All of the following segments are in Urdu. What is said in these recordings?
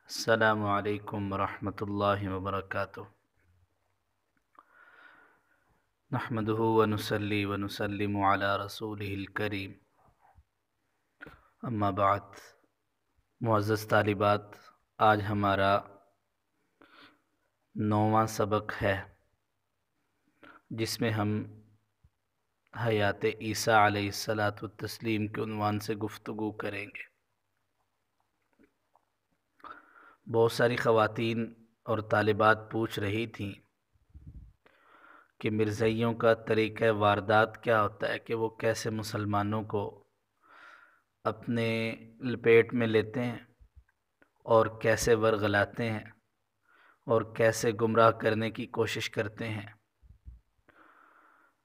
السلام علیکم ورحمۃ اللہ وبرکاتہ۔ نحمدہ ونصلی ونسلم علی رسولہ الکریم، اما بعد۔ معزز طالبات، آج ہمارا 9واں سبق ہے جس میں ہم حیات عیسیٰ علیہ الصلاۃ والتسلیم کے عنوان سے گفتگو کریں گے۔ بہت ساری خواتین اور طالبات پوچھ رہی تھیں کہ مرزائیوں کا طریقہ واردات کیا ہوتا ہے، کہ وہ کیسے مسلمانوں کو اپنے لپیٹ میں لیتے ہیں اور کیسے ورغلاتے ہیں اور کیسے گمراہ کرنے کی کوشش کرتے ہیں۔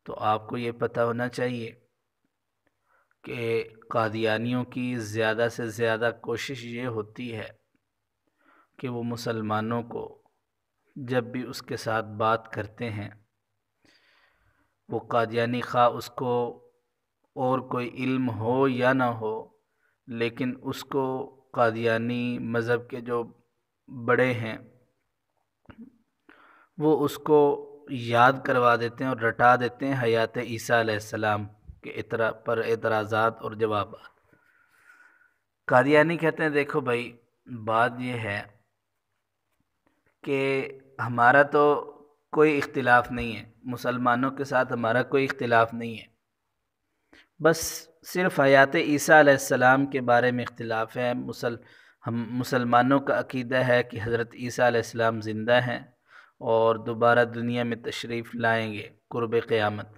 تو آپ کو یہ پتہ ہونا چاہیے کہ قادیانیوں کی زیادہ سے زیادہ کوشش یہ ہوتی ہے کہ وہ مسلمانوں کو جب بھی اس کے ساتھ بات کرتے ہیں، وہ قادیانی خواہ اس کو اور کوئی علم ہو یا نہ ہو، لیکن اس کو قادیانی مذہب کے جو بڑے ہیں وہ اس کو یاد کروا دیتے ہیں اور رٹا دیتے ہیں حیات عیسیٰ علیہ السلام کے پر اعتراضات اور جوابات۔ قادیانی کہتے ہیں دیکھو بھائی، بات یہ ہے کہ ہمارا تو کوئی اختلاف نہیں ہے، مسلمانوں کے ساتھ ہمارا کوئی اختلاف نہیں ہے، بس صرف حیات عیسیٰ علیہ السلام کے بارے میں اختلاف ہے۔ ہم مسلمانوں کا عقیدہ ہے کہ حضرت عیسیٰ علیہ السلام زندہ ہیں اور دوبارہ دنیا میں تشریف لائیں گے قرب قیامت،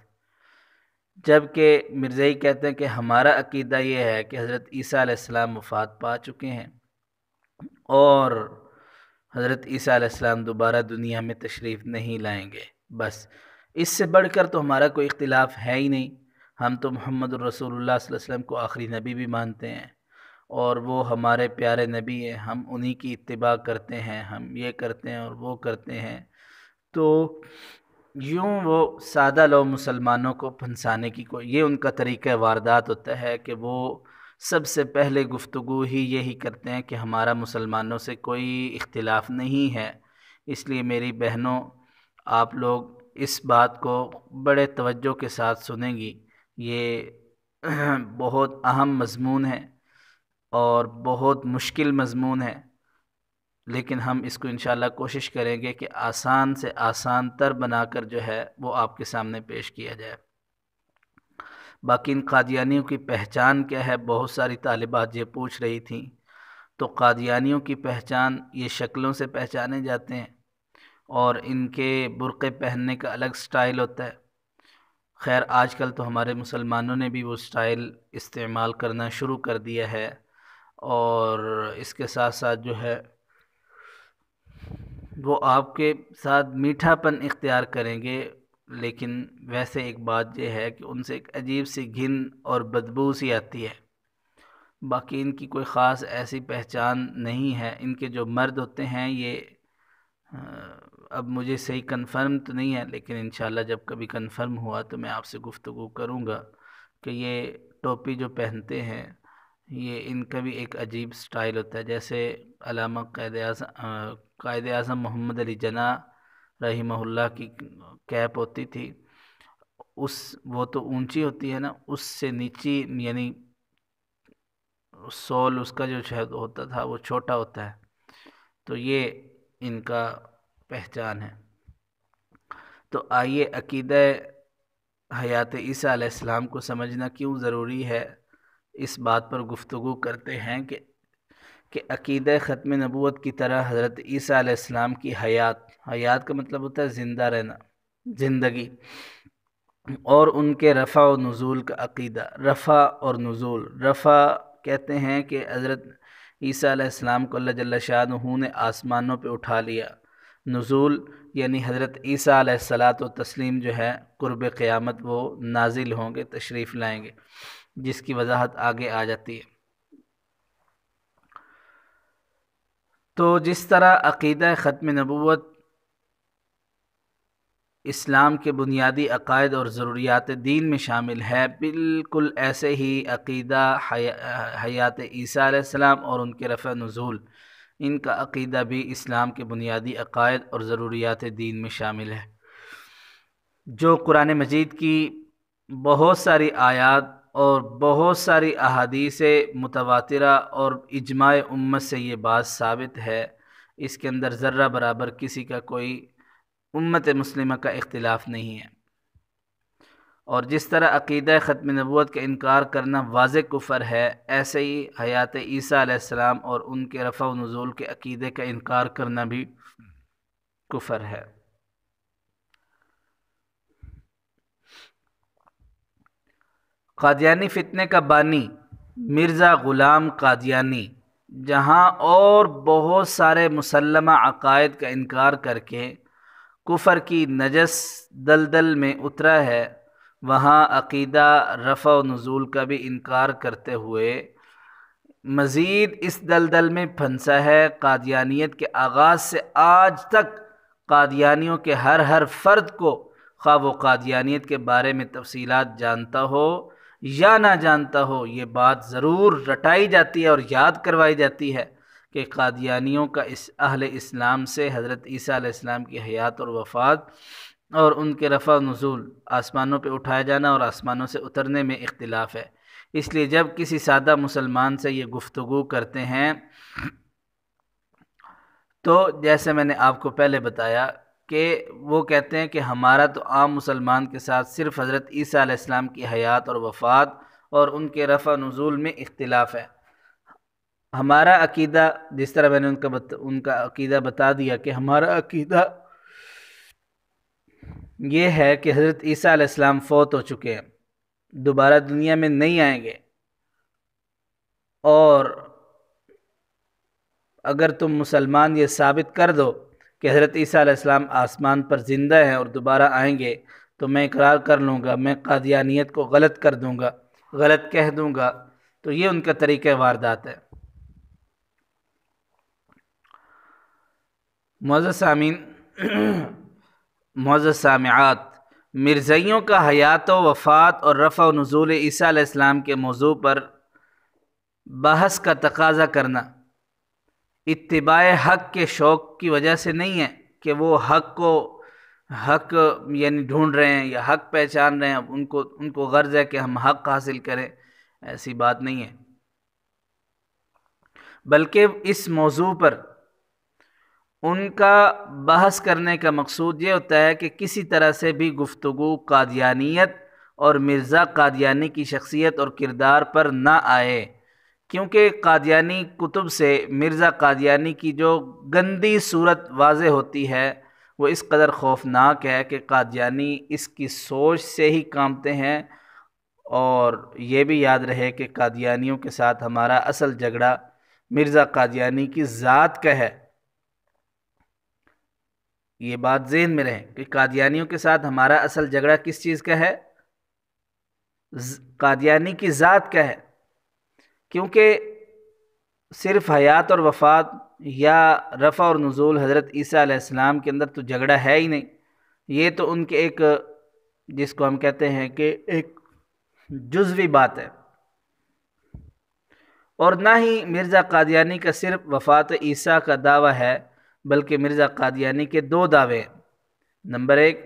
جبکہ مرزائی کہتے ہیں کہ ہمارا عقیدہ یہ ہے کہ حضرت عیسیٰ علیہ السلام وفات پا چکے ہیں اور حضرت عیسیٰ علیہ السلام دوبارہ دنیا میں تشریف نہیں لائیں گے۔ بس اس سے بڑھ کر تو ہمارا کوئی اختلاف ہے ہی نہیں۔ ہم تو محمد الرسول اللہ صلی اللہ علیہ وسلم کو آخری نبی بھی مانتے ہیں اور وہ ہمارے پیارے نبی ہیں، ہم انہی کی اتباع کرتے ہیں، ہم یہ کرتے ہیں اور وہ کرتے ہیں۔ تو یوں وہ سادہ لو مسلمانوں کو پھنسانے کی یہ ان کا طریقہ واردات ہوتا ہے کہ وہ سب سے پہلے گفتگو ہی یہی کرتے ہیں کہ ہمارا مسلمانوں سے کوئی اختلاف نہیں ہے۔ اس لیے میری بہنوں، آپ لوگ اس بات کو بڑے توجہ کے ساتھ سنیں گی، یہ بہت اہم مضمون ہے اور بہت مشکل مضمون ہے، لیکن ہم اس کو انشاءاللہ کوشش کریں گے کہ آسان سے آسان تر بنا کر جو ہے وہ آپ کے سامنے پیش کیا جائے۔ باقی ان قادیانیوں کی پہچان کیا ہے، بہت ساری طالبات یہ پوچھ رہی تھیں۔ تو قادیانیوں کی پہچان یہ شکلوں سے پہچانے جاتے ہیں اور ان کے برقعے پہننے کا الگ سٹائل ہوتا ہے۔ خیر آج کل تو ہمارے مسلمانوں نے بھی وہ سٹائل استعمال کرنا شروع کر دیا ہے اور اس کے ساتھ ساتھ جو ہے وہ آپ کے ساتھ میٹھا پن اختیار کریں گے، لیکن ویسے ایک بات یہ ہے کہ ان سے ایک عجیب سی گھن اور بدبو سی آتی ہے۔ باقی ان کی کوئی خاص ایسی پہچان نہیں ہے۔ ان کے جو مرد ہوتے ہیں یہ اب مجھے صحیح کنفرم تو نہیں ہے، لیکن انشاءاللہ جب کبھی کنفرم ہوا تو میں آپ سے گفتگو کروں گا کہ یہ ٹوپی جو پہنتے ہیں یہ ان کا بھی ایک عجیب سٹائل ہوتا ہے۔ جیسے علامہ قائد اعظم محمد علی جناح رحمہ اللہ کی کیپ ہوتی تھی، وہ تو اونچی ہوتی ہے نا، اس سے نیچی یعنی سول اس کا جو شاید ہوتا تھا وہ چھوٹا ہوتا ہے۔ تو یہ ان کا پہچان ہے۔ تو آئیے عقیدہ حیات عیسیٰ علیہ السلام کو سمجھنا کیوں ضروری ہے، اس بات پر گفتگو کرتے ہیں کہ عقیدہ ختم نبوت کی طرح حضرت عیسیٰ علیہ السلام کی حیات کا مطلب ہوتا ہے زندہ رہنا، زندگی، اور ان کے رفع و نزول کا عقیدہ۔ رفع اور نزول، رفع کہتے ہیں کہ حضرت عیسیٰ علیہ السلام کو اللہ جل شانہ نے آسمانوں پہ اٹھا لیا، نزول یعنی حضرت عیسیٰ علیہ الصلاۃ والتسلیم جو ہے قرب قیامت وہ نازل ہوں گے، تشریف لائیں گے، جس کی وضاحت آگے آ جاتی ہے۔ تو جس طرح عقیدہ ختم نبوت اسلام کے بنیادی عقائد اور ضروریات دین میں شامل ہے، بالکل ایسے ہی عقیدہ حیات عیسیٰ علیہ السلام اور ان کے رفع نزول ان کا عقیدہ بھی اسلام کے بنیادی عقائد اور ضروریات دین میں شامل ہے، جو قرآن مجید کی بہت ساری آیات اور بہت ساری احادیث متواترہ اور اجماع امت سے یہ بات ثابت ہے، اس کے اندر ذرہ برابر کسی کا کوئی امت مسلمہ کا اختلاف نہیں ہے۔ اور جس طرح عقیدہ ختم نبوت کا انکار کرنا واضح کفر ہے، ایسے ہی حیات عیسیٰ علیہ السلام اور ان کے رفع و نزول کے عقیدے کا انکار کرنا بھی کفر ہے۔ قادیانی فتنے کا بانی مرزا غلام قادیانی جہاں اور بہت سارے مسلمہ عقائد کا انکار کر کے کفر کی نجس دلدل میں اترا ہے، وہاں عقیدہ رفع و نزول کا بھی انکار کرتے ہوئے مزید اس دلدل میں پھنسا ہے۔ قادیانیت کے آغاز سے آج تک قادیانیوں کے ہر فرد کو، خواہ وہ قادیانیت کے بارے میں تفصیلات جانتا ہو یا نہ جانتا ہو، یہ بات ضرور رٹائی جاتی ہے اور یاد کروائی جاتی ہے کہ قادیانیوں کا اس اہل اسلام سے حضرت عیسیٰ علیہ السلام کی حیات اور وفات اور ان کے رفع و نزول، آسمانوں پہ اٹھایا جانا اور آسمانوں سے اترنے میں اختلاف ہے۔ اس لیے جب کسی سادہ مسلمان سے یہ گفتگو کرتے ہیں تو جیسے میں نے آپ کو پہلے بتایا کہ وہ کہتے ہیں کہ ہمارا تو عام مسلمان کے ساتھ صرف حضرت عیسیٰ علیہ السلام کی حیات اور وفات اور ان کے رفع و نزول میں اختلاف ہے۔ ہمارا عقیدہ، جس طرح میں نے ان کا عقیدہ بتا دیا کہ ہمارا عقیدہ یہ ہے کہ حضرت عیسیٰ علیہ السلام فوت ہو چکے ہیں، دوبارہ دنیا میں نہیں آئیں گے، اور اگر تم مسلمان یہ ثابت کر دو کہ حضرت عیسیٰ علیہ السلام آسمان پر زندہ ہیں اور دوبارہ آئیں گے تو میں اقرار کر لوں گا، میں قادیانیت کو غلط کر دوں گا، غلط کہہ دوں گا۔ تو یہ ان کا طریقہ واردات ہے۔ معزز سامعین، معزز سامعات، مرزائیوں کا حیات و وفات اور رفع و نزول عیسیٰ علیہ السلام کے موضوع پر بحث کا تقاضا کرنا اتباع حق کے شوق کی وجہ سے نہیں ہے کہ وہ حق یعنی ڈھونڈ رہے ہیں یا حق پہچان رہے ہیں، ان کو غرض ہے کہ ہم حق حاصل کریں، ایسی بات نہیں ہے، بلکہ اس موضوع پر ان کا بحث کرنے کا مقصود یہ ہوتا ہے کہ کسی طرح سے بھی گفتگو قادیانیت اور مرزا قادیانی کی شخصیت اور کردار پر نہ آئے، کیونکہ قادیانی کتب سے مرزا قادیانی کی جو گندی صورت واضح ہوتی ہے وہ اس قدر خوفناک ہے کہ قادیانی اس کی سوچ سے ہی کانپتے ہیں۔ اور یہ بھی یاد رہے کہ قادیانیوں کے ساتھ ہمارا اصل جھگڑا مرزا قادیانی کی ذات کا ہے، یہ بات ذہن میں رہے کہ قادیانیوں کے ساتھ ہمارا اصل جھگڑا کس چیز کا ہے؟ قادیانی کی ذات کا ہے، کیونکہ صرف حیات اور وفات یا رفع اور نزول حضرت عیسیٰ علیہ السلام کے اندر تو جھگڑا ہے ہی نہیں، یہ تو ان کے ایک، جس کو ہم کہتے ہیں کہ ایک جزوی بات ہے، اور نہ ہی مرزا قادیانی کا صرف وفات عیسیٰ کا دعویٰ ہے، بلکہ مرزا قادیانی کے دو دعوے ہیں۔ نمبر ایک،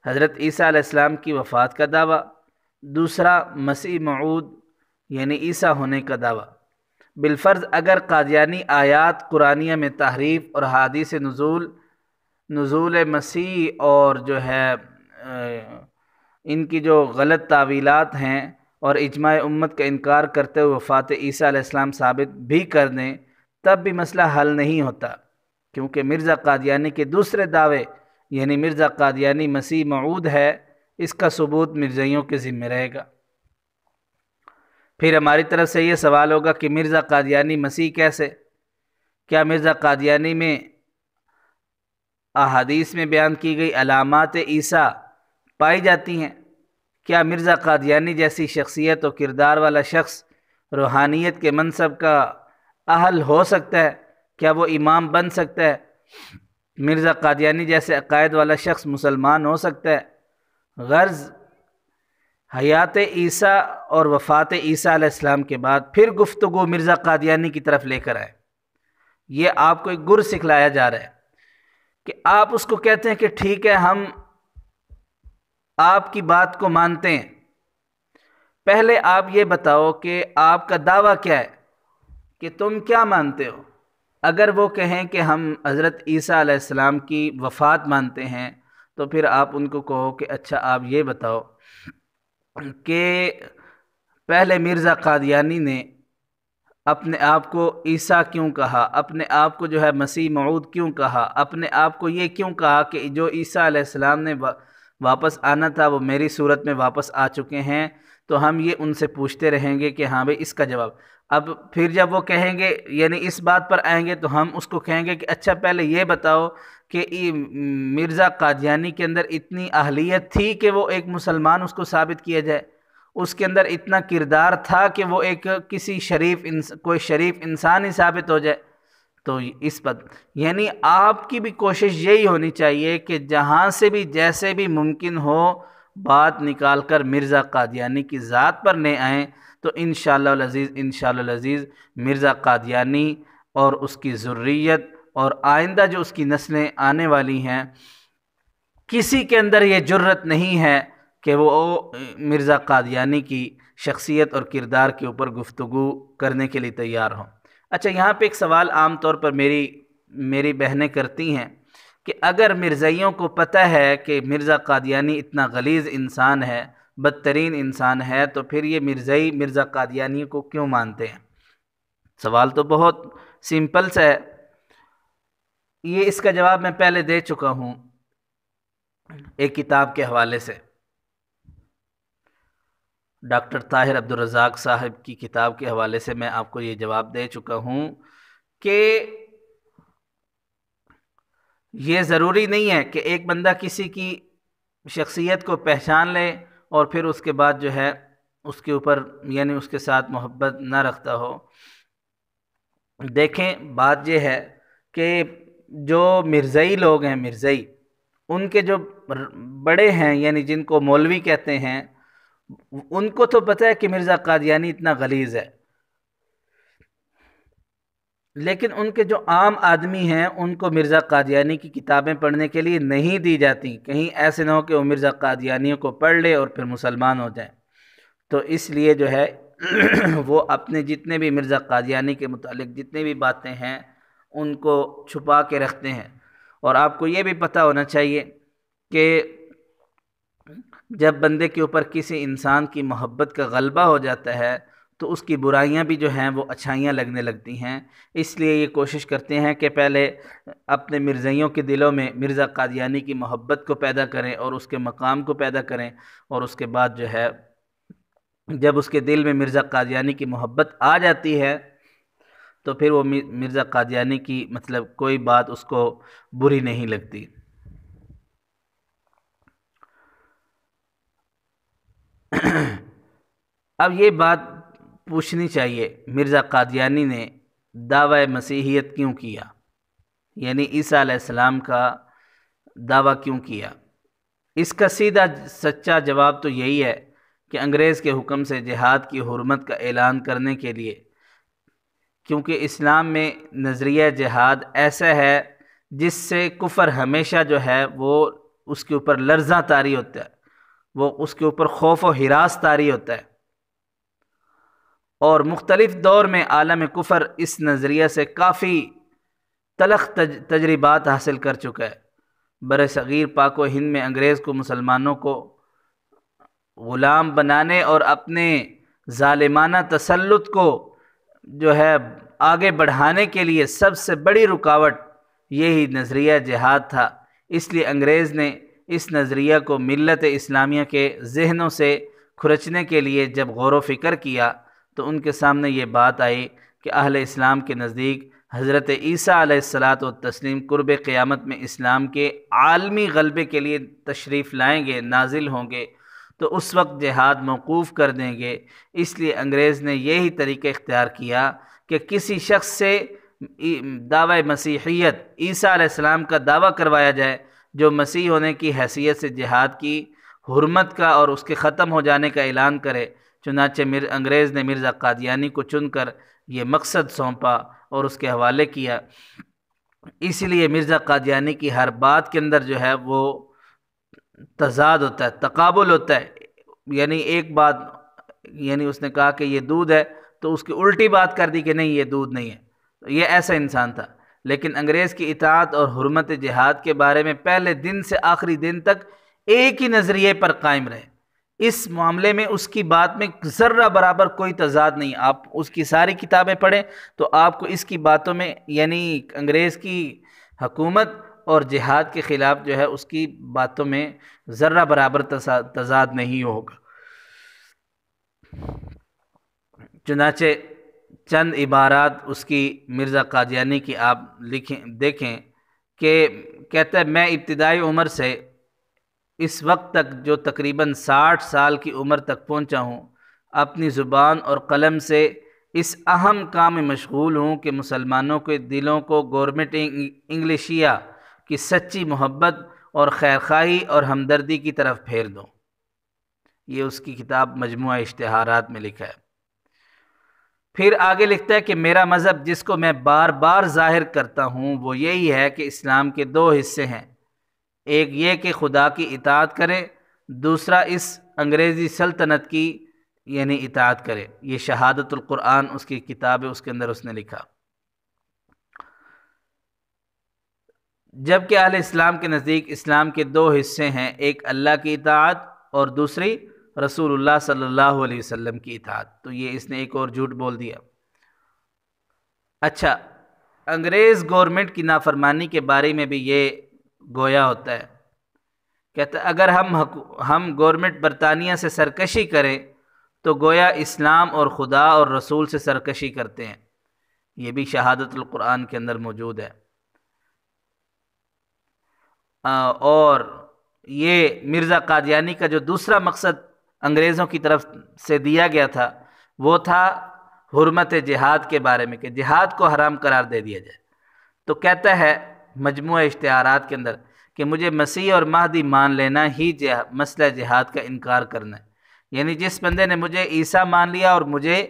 حضرت عیسیٰ علیہ السلام کی وفات کا دعویٰ، دوسرا مسیح موعود یعنی عیسیٰ ہونے کا دعویٰ۔ بالفرض اگر قادیانی آیات قرآنیہ میں تحریف اور حدیث نزول مسیح اور جو ہے ان کی جو غلط تعویلات ہیں اور اجماع امت کا انکار کرتے ہوئے وفات عیسیٰ علیہ السلام ثابت بھی کر دیں، تب بھی مسئلہ حل نہیں ہوتا، کیونکہ مرزا قادیانی کے دوسرے دعوے یعنی مرزا قادیانی مسیح موعود ہے، اس کا ثبوت مرزائیوں کے ذمہ رہے گا۔ پھر ہماری طرف سے یہ سوال ہوگا کہ مرزا قادیانی مسیح کیسے؟ کیا مرزا قادیانی میں احادیث میں بیان کی گئی علامات عیسیٰ پائی جاتی ہیں؟ کیا مرزا قادیانی جیسی شخصیت و کردار والا شخص روحانیت کے منصب کا اہل ہو سکتا ہے؟ کیا وہ امام بن سکتا ہے؟ مرزا قادیانی جیسے عقائد والا شخص مسلمان ہو سکتا ہے؟ غرض حیات عیسیٰ اور وفات عیسیٰ علیہ السلام کے بعد پھر گفتگو مرزا قادیانی کی طرف لے کر آئے، یہ آپ کو ایک گر سکھلایا جا رہا ہے کہ آپ اس کو کہتے ہیں کہ ٹھیک ہے ہم آپ کی بات کو مانتے ہیں، پہلے آپ یہ بتاؤ کہ آپ کا دعویٰ کیا ہے، کہ تم کیا مانتے ہو۔ اگر وہ کہیں کہ ہم حضرت عیسیٰ علیہ السلام کی وفات مانتے ہیں تو پھر آپ ان کو کہو کہ اچھا آپ یہ بتاؤ کہ پہلے مرزا قادیانی نے اپنے آپ کو عیسیٰ کیوں کہا، اپنے آپ کو جو ہے مسیح موعود کیوں کہا، اپنے آپ کو یہ کیوں کہا کہ جو عیسیٰ علیہ السلام نے واپس آنا تھا وہ میری صورت میں واپس آ چکے ہیں۔ تو ہم یہ ان سے پوچھتے رہیں گے کہ ہاں بھئی اس کا جواب۔ اب پھر جب وہ کہیں گے یعنی اس بات پر آئیں گے تو ہم اس کو کہیں گے کہ اچھا پہلے یہ بتاؤ کہ مرزا قادیانی کے اندر اتنی اہلیت تھی کہ وہ ایک مسلمان اس کو ثابت کیا جائے، اس کے اندر اتنا کردار تھا کہ وہ ایک کسی کوئی شریف انسان ہی ثابت ہو جائے۔ تو اس پر یعنی آپ کی بھی کوشش یہی ہونی چاہیے کہ جہاں سے بھی جیسے بھی ممکن ہو بات نکال کر مرزا قادیانی کی ذات پر لے آئیں، تو انشاءاللہ العزیز مرزا قادیانی اور اس کی ذریت اور آئندہ جو اس کی نسلیں آنے والی ہیں، کسی کے اندر یہ جرت نہیں ہے کہ وہ مرزا قادیانی کی شخصیت اور کردار کے اوپر گفتگو کرنے کے لیے تیار ہوں۔ اچھا یہاں پہ ایک سوال عام طور پر میری بہنیں کرتی ہیں کہ اگر مرزائیوں کو پتہ ہے کہ مرزا قادیانی اتنا غلیظ انسان ہے، بدترین انسان ہے، تو پھر یہ مرزائی مرزا قادیانی کو کیوں مانتے ہیں؟ سوال تو بہت سمپل سا ہے، یہ اس کا جواب میں پہلے دے چکا ہوں ایک کتاب کے حوالے سے، ڈاکٹر طاہر عبدالرزاق صاحب کی کتاب کے حوالے سے میں آپ کو یہ جواب دے چکا ہوں کہ یہ ضروری نہیں ہے کہ ایک بندہ کسی کی شخصیت کو پہچان لے اور پھر اس کے بعد جو ہے اس کے اوپر یعنی اس کے ساتھ محبت نہ رکھتا ہو۔ دیکھیں بات یہ ہے کہ جو مرزائی لوگ ہیں، مرزائی ان کے جو بڑے ہیں یعنی جن کو مولوی کہتے ہیں، ان کو تو پتہ ہے کہ مرزا قادیانی اتنا غلیظ ہے، لیکن ان کے جو عام آدمی ہیں ان کو مرزا قادیانی کی کتابیں پڑھنے کے لیے نہیں دی جاتی، کہیں ایسے نہ ہو کہ وہ مرزا قادیانیوں کو پڑھ لے اور پھر مسلمان ہو جائیں۔ تو اس لیے جو ہے وہ اپنے جتنے بھی مرزا قادیانی کے متعلق جتنے بھی باتیں ہیں ان کو چھپا کے رکھتے ہیں۔ اور آپ کو یہ بھی پتہ ہونا چاہیے کہ جب بندے کے اوپر کسی انسان کی محبت کا غلبہ ہو جاتا ہے تو اس کی برائیاں بھی جو ہیں وہ اچھائیاں لگنے لگتی ہیں۔ اس لیے یہ کوشش کرتے ہیں کہ پہلے اپنے مرزائیوں کے دلوں میں مرزا قادیانی کی محبت کو پیدا کریں اور اس کے مقام کو پیدا کریں، اور اس کے بعد جو ہے جب اس کے دل میں مرزا قادیانی کی محبت آ جاتی ہے تو پھر وہ مرزا قادیانی کی مطلب کوئی بات اس کو بری نہیں لگتی۔ اب یہ بات پوچھنی چاہیے مرزا قادیانی نے دعوی مسیحیت کیوں کیا، یعنی عیسیٰ علیہ السلام کا دعویٰ کیوں کیا؟ اس کا سیدھا سچا جواب تو یہی ہے کہ انگریز کے حکم سے جہاد کی حرمت کا اعلان کرنے کے لیے، کیونکہ اسلام میں نظریہ جہاد ایسا ہے جس سے کفر ہمیشہ جو ہے وہ اس کے اوپر لرزاں طاری ہوتا ہے، وہ اس کے اوپر خوف و ہراس طاری ہوتا ہے، اور مختلف دور میں عالم کفر اس نظریہ سے کافی تلخ تجربات حاصل کر چکا ہے۔ برصغیر پاک و ہند میں انگریز کو مسلمانوں کو غلام بنانے اور اپنے ظالمانہ تسلط کو جو ہے آگے بڑھانے کے لیے سب سے بڑی رکاوٹ یہی نظریہ جہاد تھا۔ اس لیے انگریز نے اس نظریہ کو ملت اسلامیہ کے ذہنوں سے کھرچنے کے لیے جب غور و فکر کیا تو ان کے سامنے یہ بات آئی کہ اہل اسلام کے نزدیک حضرت عیسیٰ علیہ السلام قرب قیامت میں اسلام کے عالمی غلبے کے لیے تشریف لائیں گے، نازل ہوں گے، تو اس وقت جہاد موقوف کر دیں گے۔ اس لیے انگریز نے یہی طریقہ اختیار کیا کہ کسی شخص سے دعوی مسیحیت عیسیٰ علیہ السلام کا دعویٰ کروایا جائے جو مسیح ہونے کی حیثیت سے جہاد کی حرمت کا اور اس کے ختم ہو جانے کا اعلان کرے۔ چنانچہ انگریز نے مرزا قادیانی کو چن کر یہ مقصد سونپا اور اس کے حوالے کیا۔ اس لیے مرزا قادیانی کی ہر بات کے اندر جو ہے وہ تضاد ہوتا ہے، تقابل ہوتا ہے، یعنی ایک بات، یعنی اس نے کہا کہ یہ دودھ ہے تو اس کی الٹی بات کر دی کہ نہیں یہ دودھ نہیں ہے، یہ ایسا انسان تھا۔ لیکن انگریز کی اطاعت اور حرمت جہاد کے بارے میں پہلے دن سے آخری دن تک ایک ہی نظریے پر قائم رہے۔ اس معاملے میں اس کی بات میں ذرہ برابر کوئی تضاد نہیں۔ آپ اس کی ساری کتابیں پڑھیں تو آپ کو اس کی باتوں میں، یعنی انگریز کی حکومت اور جہاد کے خلاف جو ہے اس کی باتوں میں ذرہ برابر تضاد نہیں ہوگا۔ چنانچہ چند عبارات اس کی مرزا قادیانی کی آپ دیکھیں کہ کہتا ہے میں ابتدائی عمر سے اس وقت تک جو تقریباً 60 سال کی عمر تک پہنچا ہوں، اپنی زبان اور قلم سے اس اہم کام میں مشغول ہوں کہ مسلمانوں کے دلوں کو گورنمنٹ انگلشیا کی سچی محبت اور خیرخواہی اور ہمدردی کی طرف پھیر دوں۔ یہ اس کی کتاب مجموعہ اشتہارات میں لکھا ہے۔ پھر آگے لکھتا ہے کہ میرا مذہب جس کو میں بار بار ظاہر کرتا ہوں وہ یہی ہے کہ اسلام کے دو حصے ہیں، ایک یہ کہ خدا کی اطاعت کرے، دوسرا اس انگریزی سلطنت کی یعنی اطاعت کرے۔ یہ شہادت القرآن اس کی کتاب ہے، اس کے اندر اس نے لکھا۔ جبکہ اہل اسلام کے نزدیک اسلام کے دو حصے ہیں، ایک اللہ کی اطاعت اور دوسری رسول اللہ صلی اللہ علیہ وسلم کی اطاعت۔ تو یہ اس نے ایک اور جھوٹ بول دیا۔ اچھا، انگریز گورنمنٹ کی نافرمانی کے بارے میں بھی یہ گویا ہوتا ہے، کہتا ہے اگر ہم گورنمنٹ برطانیہ سے سرکشی کریں تو گویا اسلام اور خدا اور رسول سے سرکشی کرتے ہیں۔ یہ بھی شہادت القرآن کے اندر موجود ہے۔ اور یہ مرزا قادیانی کا جو دوسرا مقصد انگریزوں کی طرف سے دیا گیا تھا وہ تھا حرمت جہاد کے بارے میں، کہ جہاد کو حرام قرار دے دیا جائے۔ تو کہتا ہے مجموعہ اشتہارات کے اندر کہ مجھے مسیح اور مہدی مان لینا ہی مسئلہ جہاد کا انکار کرنا ہے، یعنی جس بندے نے مجھے عیسیٰ مان لیا اور مجھے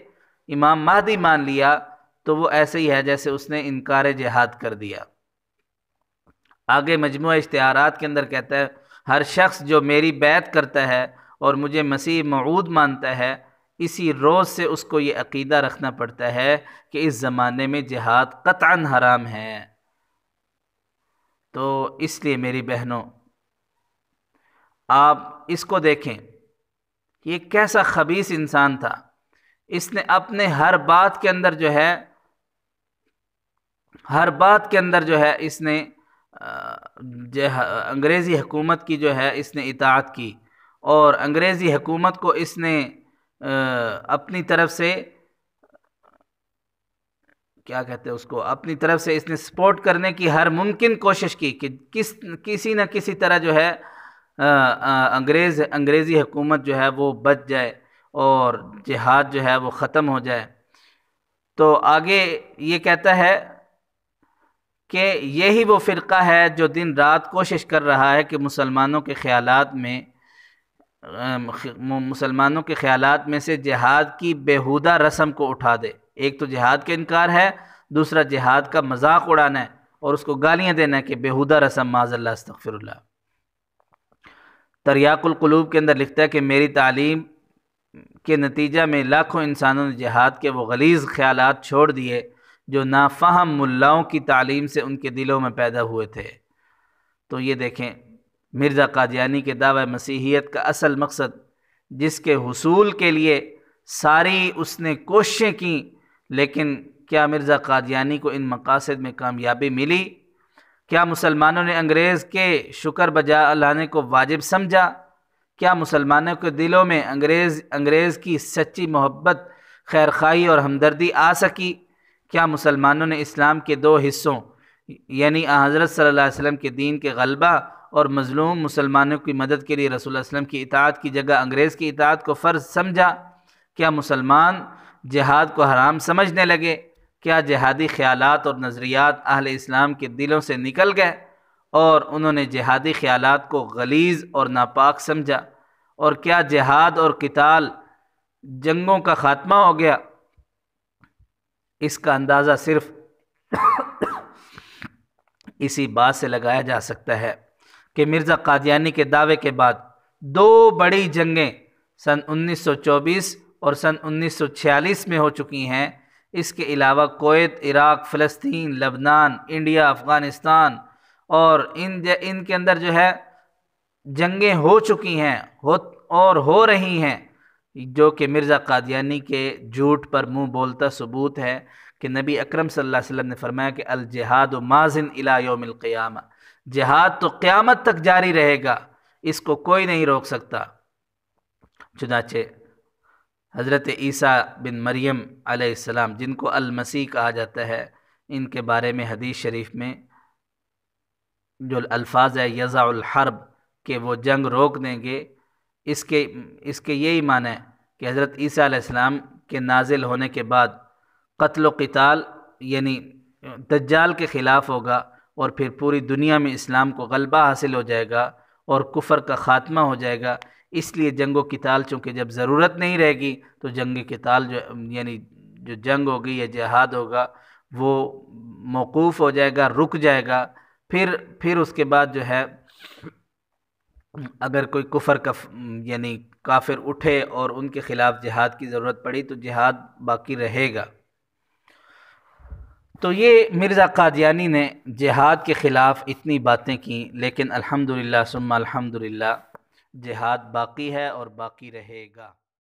امام مہدی مان لیا تو وہ ایسے ہی ہے جیسے اس نے انکار جہاد کر دیا۔ آگے مجموعہ اشتہارات کے اندر کہتا ہے ہر شخص جو میری بیعت کرتا ہے اور مجھے مسیح موعود مانتا ہے، اسی روز سے اس کو یہ عقیدہ رکھنا پڑتا ہے کہ اس زمانے میں جہاد قطعاً حرام ہے۔ تو اس لیے میری بہنوں، آپ اس کو دیکھیں، یہ کیسا خبیث انسان تھا۔ اس نے اپنے ہر بات کے اندر جو ہے اس نے انگریزی حکومت کی جو ہے اس نے اطاعت کی، اور انگریزی حکومت کو اس نے اپنی طرف سے کیا کہتے ہیں اس کو، اپنی طرف سے اس نے سپورٹ کرنے کی ہر ممکن کوشش کی کہ کسی نہ کسی طرح جو ہے انگریزی حکومت جو ہے وہ بچ جائے اور جہاد جو ہے وہ ختم ہو جائے۔ تو آگے یہ کہتا ہے کہ یہی وہ فرقہ ہے جو دن رات کوشش کر رہا ہے کہ مسلمانوں کے خیالات میں سے جہاد کی بیہودہ رسم کو اٹھا دے۔ ایک تو جہاد کا انکار ہے، دوسرا جہاد کا مذاق اڑانا ہے اور اس کو گالیاں دینا ہے کہ بیہودہ رسم، معاذ اللہ استغفر اللہ۔ تریاق القلوب کے اندر لکھتا ہے کہ میری تعلیم کے نتیجہ میں لاکھوں انسانوں نے جہاد کے وہ غلیظ خیالات چھوڑ دیے جو نافہم ملاؤں کی تعلیم سے ان کے دلوں میں پیدا ہوئے تھے۔ تو یہ دیکھیں مرزا قادیانی کے دعوی مسیحیت کا اصل مقصد، جس کے حصول کے لیے ساری اس نے کوششیں کیں، لیکن کیا مرزا قادیانی کو ان مقاصد میں کامیابی ملی؟ کیا مسلمانوں نے انگریز کے شکر بجا لانے کو واجب سمجھا؟ کیا مسلمانوں کے دلوں میں انگریز کی سچی محبت، خیرخواہی اور ہمدردی آ سکی؟ کیا مسلمانوں نے اسلام کے دو حصوں یعنی حضرت صلی اللہ علیہ وسلم کے دین کے غلبہ اور مظلوم مسلمانوں کی مدد کے لیے رسول اللہ علیہ وسلم کی اطاعت کی جگہ انگریز کی اطاعت کو فرض سمجھا؟ کیا مسلمان جہاد کو حرام سمجھنے لگے؟ کیا جہادی خیالات اور نظریات اہل اسلام کے دلوں سے نکل گئے اور انہوں نے جہادی خیالات کو غلیظ اور ناپاک سمجھا؟ اور کیا جہاد اور قتال، جنگوں کا خاتمہ ہو گیا؟ اس کا اندازہ صرف اسی بات سے لگایا جا سکتا ہے کہ مرزا قادیانی کے دعوے کے بعد دو بڑی جنگیں سن 1924 اور سن 1946 میں ہو چکی ہیں۔ اس کے علاوہ کویت، عراق، فلسطین، لبنان، انڈیا، افغانستان اور ان کے اندر جو ہے جنگیں ہو چکی ہیں اور ہو رہی ہیں، جو کہ مرزا قادیانی کے جھوٹ پر منہ بولتا ثبوت ہے کہ نبی اکرم صلی اللہ علیہ وسلم نے فرمایا کہ الجہاد ماضٍ الی یوم القیامہ، جہاد تو قیامت تک جاری رہے گا، اس کو کوئی نہیں روک سکتا۔ چنانچہ حضرت عیسیٰ بن مریم علیہ السلام، جن کو المسیح کہا جاتا ہے، ان کے بارے میں حدیث شریف میں جو الفاظ ہے یضع الحرب، کہ وہ جنگ روک دیں گے، اس کے یہی معنی ہے کہ حضرت عیسیٰ علیہ السلام کے نازل ہونے کے بعد قتل و قتال یعنی دجال کے خلاف ہوگا، اور پھر پوری دنیا میں اسلام کو غلبہ حاصل ہو جائے گا اور کفر کا خاتمہ ہو جائے گا۔ اس لیے جنگ و قتال چونکہ جب ضرورت نہیں رہے گی تو جنگ قتال یعنی جو جنگ ہوگی یا جہاد ہوگا وہ موقوف ہو جائے گا، رک جائے گا۔ پھر اس کے بعد جو ہے اگر کوئی کفر کا یعنی کافر اٹھے اور ان کے خلاف جہاد کی ضرورت پڑی تو جہاد باقی رہے گا۔ تو یہ مرزا قادیانی نے جہاد کے خلاف اتنی باتیں کیں، لیکن الحمدللہ ثم الحمدللہ جہاد باقی ہے اور باقی رہے گا۔